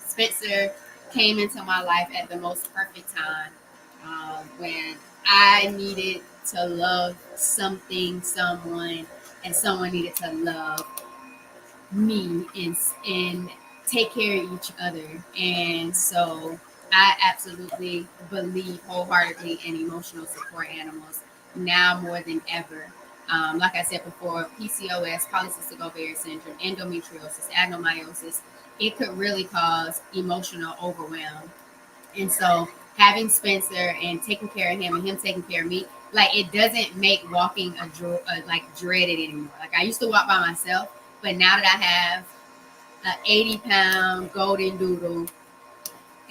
Spencer came into my life at the most perfect time when I needed to love something, someone, and someone needed to love me and take care of each other. And so I absolutely believe wholeheartedly in emotional support animals now more than ever. Like I said before, PCOS, polycystic ovarian syndrome, endometriosis, adenomyosis, it could really cause emotional overwhelm. And so having Spencer and taking care of him and him taking care of me, like it doesn't make walking like dreaded anymore. Like I used to walk by myself, but now that I have an 80-pound golden doodle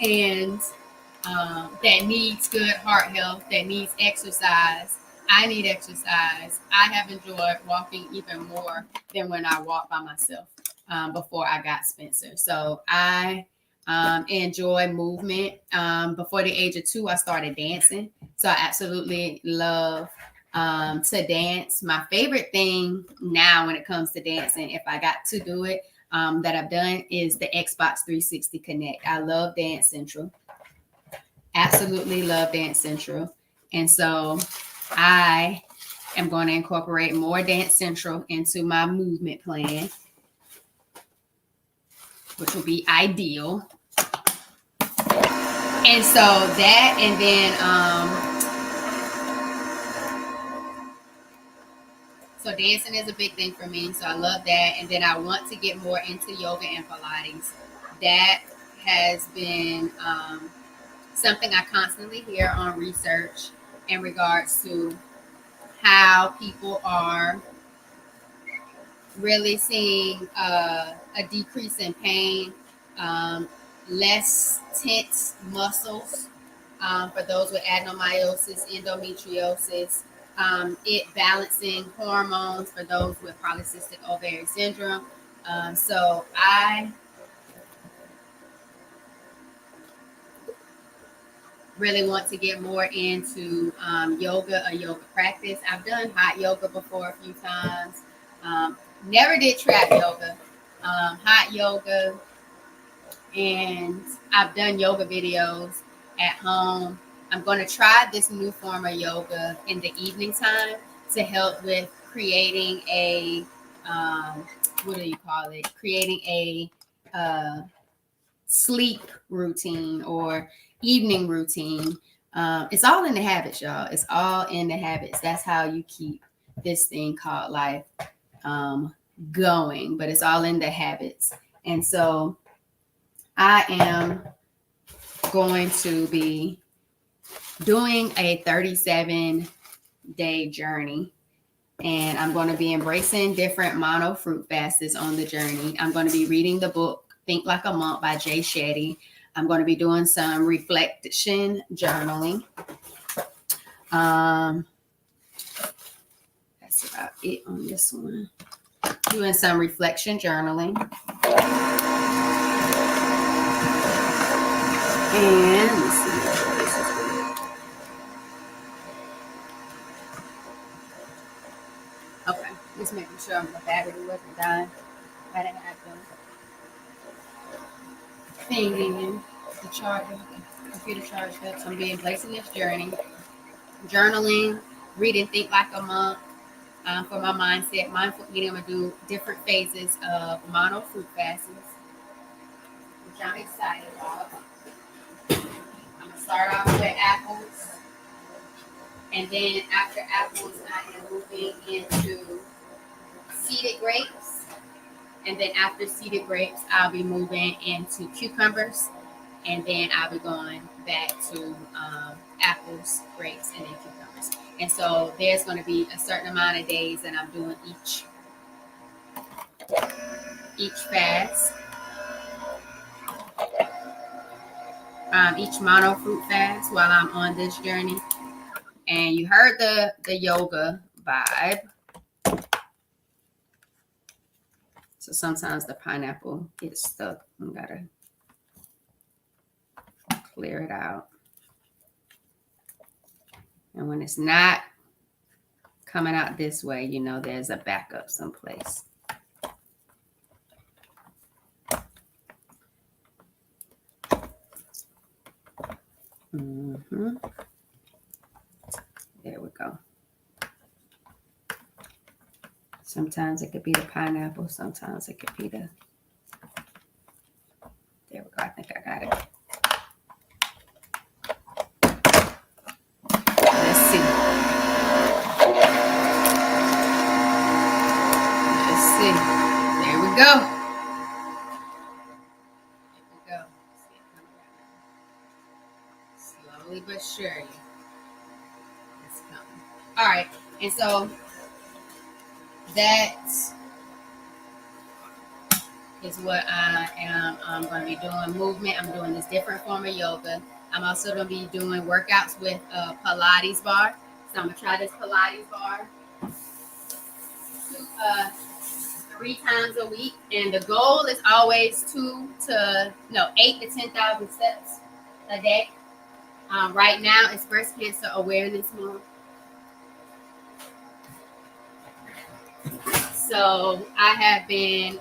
and that needs good heart health, that needs exercise, I need exercise. I have enjoyed walking even more than when I walked by myself before I got Spencer. So I enjoy movement. Before the age of 2, I started dancing. So I absolutely love to dance. My favorite thing now when it comes to dancing, if I got to do it, that I've done is the Xbox 360 Connect. I love Dance Central. Absolutely love Dance Central. And so I am going to incorporate more Dance Central into my movement plan, which will be ideal. And so that, and then, so dancing is a big thing for me. So I love that. And then I want to get more into yoga and Pilates. That has been something I constantly hear on research in regards to how people are really seeing a decrease in pain, less tense muscles for those with adenomyosis, endometriosis, it balancing hormones for those with polycystic ovarian syndrome. So I really want to get more into yoga, a yoga practice. I've done hot yoga before a few times. Never did trap yoga, hot yoga, and I've done yoga videos at home. I'm going to try this new form of yoga in the evening time to help with creating a what do you call it? Creating a sleep routine or evening routine. It's all in the habits, y'all. It's all in the habits. That's how you keep this thing called life going, but it's all in the habits. And so I am going to be doing a 37-day journey, and I'm going to be embracing different mono fruit fasts on the journey. I'm going to be reading the book Think Like a Monk by Jay Shetty. I'm going to be doing some reflection journaling. That's about it on this one. Doing some reflection journaling. And let's see. Okay, just making sure my battery wasn't dying. I didn't have the thing in the charger, the computer charged up. So I'm being placed in this journey. Journaling, reading Think Like a Monk for my mindset. Mindful eating, I'm going to do different phases of mono fruit fasts, which I'm excited about. I'm going to start off with apples. And then after apples, I am moving into seeded grapes. And then after seeded grapes, I'll be moving into cucumbers. And then I'll be going back to apples, grapes, and then cucumbers. And so there's going to be a certain amount of days that I'm doing each fast. Each mono fruit fast while I'm on this journey. And you heard the yoga vibe. So sometimes the pineapple gets stuck. I gotta clear it out. And when it's not coming out this way, you know there's a backup someplace. Mm-hmm. There we go. Sometimes it could be the pineapple. Sometimes it could be the... There we go. I think I got it. Let's see. Let's see. There we go. There we go. Slowly but surely. It's coming. All right. And so that is what I am going to be doing. Movement. I'm doing this different form of yoga. I'm also going to be doing workouts with a Pilates bar. So I'm going to try this Pilates bar 3 times a week. And the goal is always 8 to 10,000 steps a day. Right now, it's Breast Cancer Awareness Month. So I have been,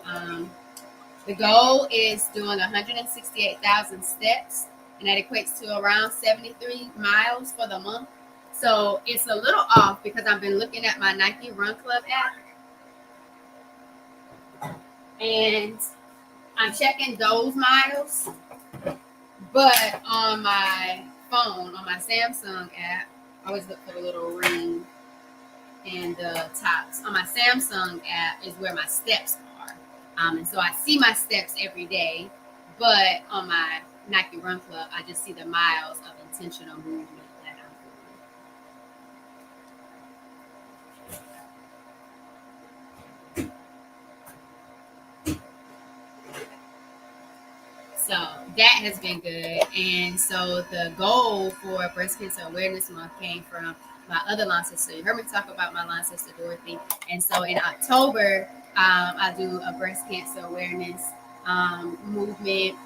the goal is doing 168,000 steps, and that equates to around 73 miles for the month. So it's a little off because I've been looking at my Nike Run Club app, and I'm checking those miles, but on my phone, on my Samsung app, I always look for the little ring and the tops. On my Samsung app is where my steps are. And so I see my steps every day, but on my Nike Run Club, I just see the miles of intentional movement that I'm doing. So that has been good. And so the goal for Breast Cancer Awareness Month came from my other line sister. You heard me talk about my line sister, Dorothy. And so in October, I do a breast cancer awareness movement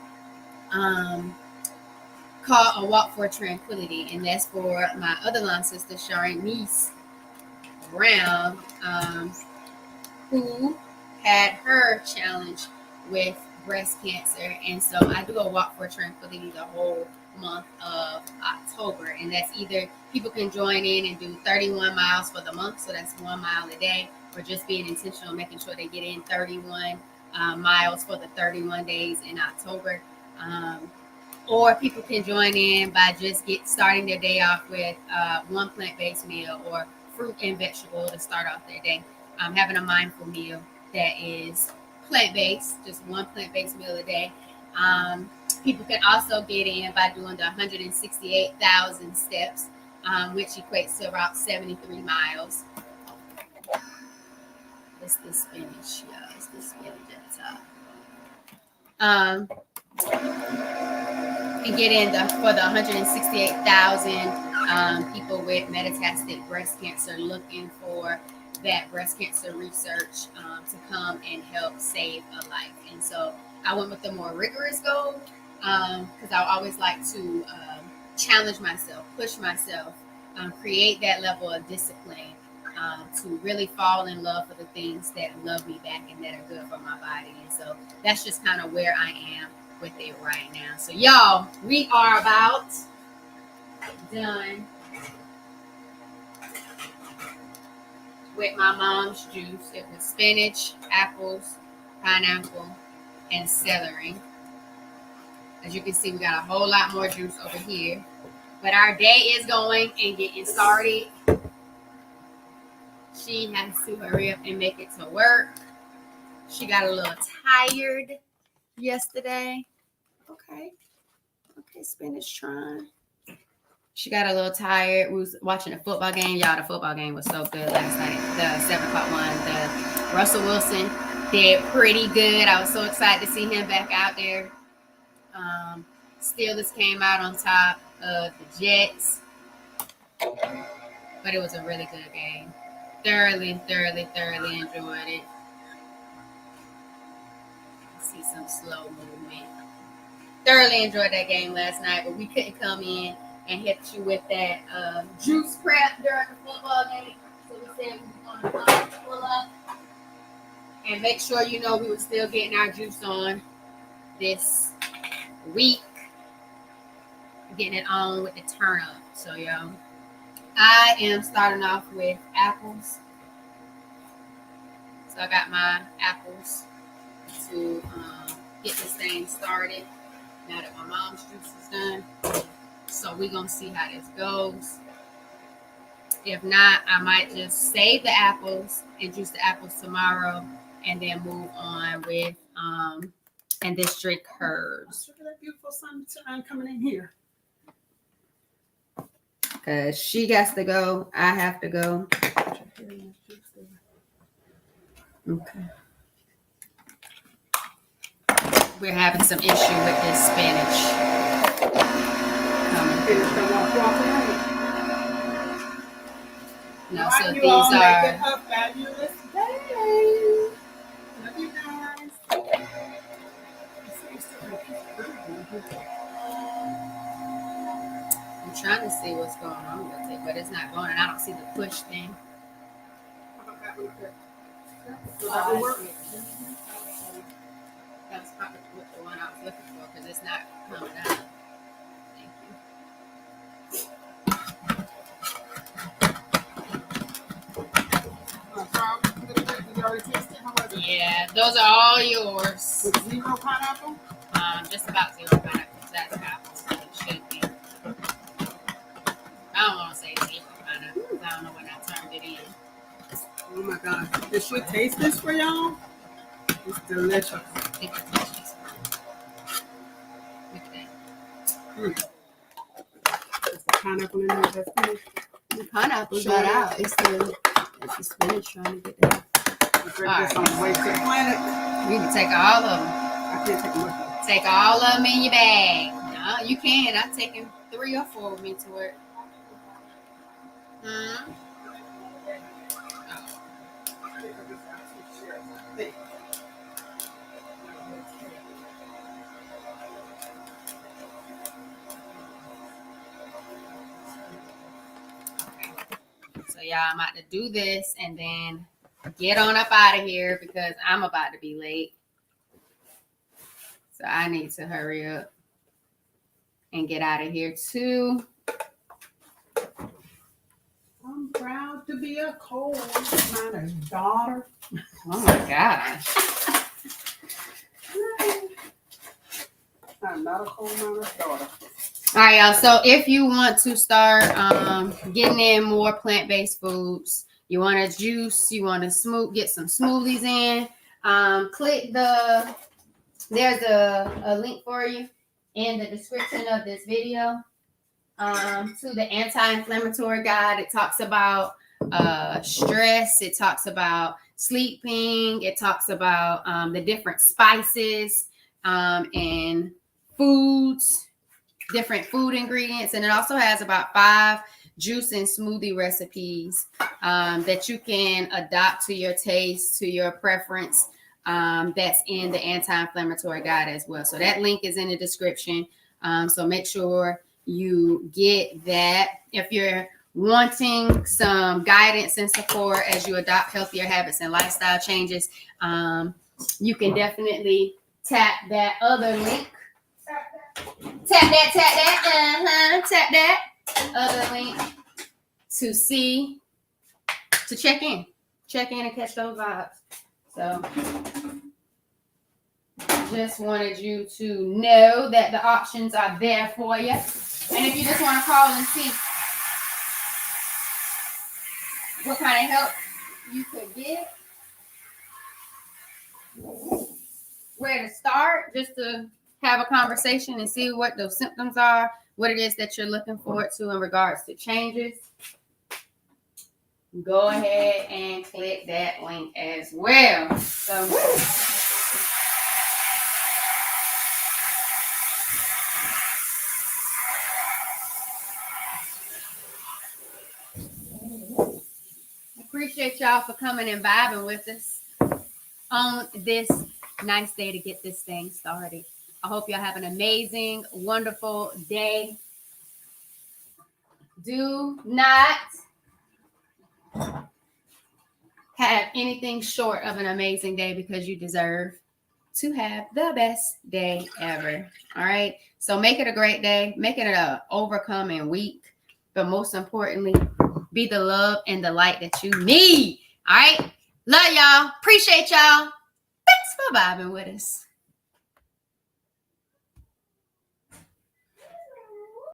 called A Walk for Tranquility. And that's for my other line sister, Sharnice Brown, who had her challenge with breast cancer. And so I do a Walk for Tranquility the whole month of October. And that's either people can join in and do 31 miles for the month. So that's 1 mile a day, or just being intentional, making sure they get in 31 miles for the 31 days in October. Or people can join in by just starting their day off with one plant-based meal or fruit and vegetable to start off their day. Having a mindful meal that is plant-based, just one plant-based meal a day. People can also get in by doing the 168,000 steps, which equates to about 73 miles. It's the spinach, y'all. It's the spinach at the top. And get in for the 168,000 people with metastatic breast cancer looking for that breast cancer research to come and help save a life. And so I went with the more rigorous goal because I always like to challenge myself, push myself, create that level of discipline to really fall in love for the things that love me back and that are good for my body. And so that's just kind of where I am with it right now. So y'all, we are about done with my mom's juice. It was spinach, apples, pineapple, and celery. As you can see, we got a whole lot more juice over here. But our day is going and getting started. She has to hurry up and make it to work. She got a little tired yesterday. Okay, spinach trying. She got a little tired. We was watching a football game. Y'all, the football game was so good last night. The 7 o'clock one. The Russell Wilson did pretty good. I was so excited to see him back out there. Steelers came out on top of the Jets. But it was a really good game. Thoroughly enjoyed it. See some slow movement. Thoroughly enjoyed that game last night, but we couldn't come in and hit you with that juice prep during the football game. So we said we were going to pull up and make sure we were still getting our juice on this week. Getting it on with the turn up. So y'all, I am starting off with apples. So I got my apples to get this thing started now that my mom's juice is done. So we're going to see how this goes. If not, I might just save the apples and juice the apples tomorrow and then move on with and this drink hers. Look at that beautiful sunshine coming in here. Because she has to go. I have to go. Okay. We're having some issue with this spinach. No, so these are. Make it a fabulous day. Love you guys. I'm trying to see what's going on with it, but it's not going, and I don't see the push thing. That would work. That's probably the one I was looking for because it's not coming out. Thank you. Yeah, those are all yours. With 0 pineapple? Just about 0 pineapple. That's apples. It should be. I don't want to say 0 pineapple because I don't know when I turned it in. Oh my God. This should taste this for y'all. It's delicious. It's delicious. Look at that. It's the pineapple in there. That's good. The pineapple Sure. got out. It's the spinach trying to get there. Let's drink this on the way to the planet. You can take all of them. I can't take much. Take all of them in your bag. No, you can. I've taken 3 or 4 with me to work. So y'all, I'm about to do this and then get on up out of here because I'm about to be late. So I need to hurry up and get out of here too. I'm proud to be a coal miner's daughter. Oh my gosh. I'm not a coal miner's daughter. All right, y'all. So if you want to start getting in more plant-based foods, you want to juice, you want to get some smoothies in, click there's a link for you in the description of this video to the anti-inflammatory guide. It talks about stress. It talks about sleeping. It talks about the different spices and foods, different food ingredients. And it also has about 5 juice and smoothie recipes that you can adopt to your taste, to your preference. That's in the anti-inflammatory guide as well. So that link is in the description. So make sure you get that. If you're wanting some guidance and support as you adopt healthier habits and lifestyle changes, you can definitely tap that other link. Tap that other link to check in and catch those vibes. So just wanted you to know that the options are there for you. And if you just want to call and see what kind of help you could get, where to start, just to have a conversation and see what those symptoms are, what it is that you're looking forward to in regards to changes, go ahead and click that link as well. So appreciate y'all for coming and vibing with us on this nice day to get this thing started. I hope y'all have an amazing, wonderful day. Do not have anything short of an amazing day, because you deserve to have the best day ever. All right. So make it a great day. Make it an overcoming week. But most importantly, be the love and the light that you need. All right. Love y'all. Appreciate y'all. Thanks for vibing with us.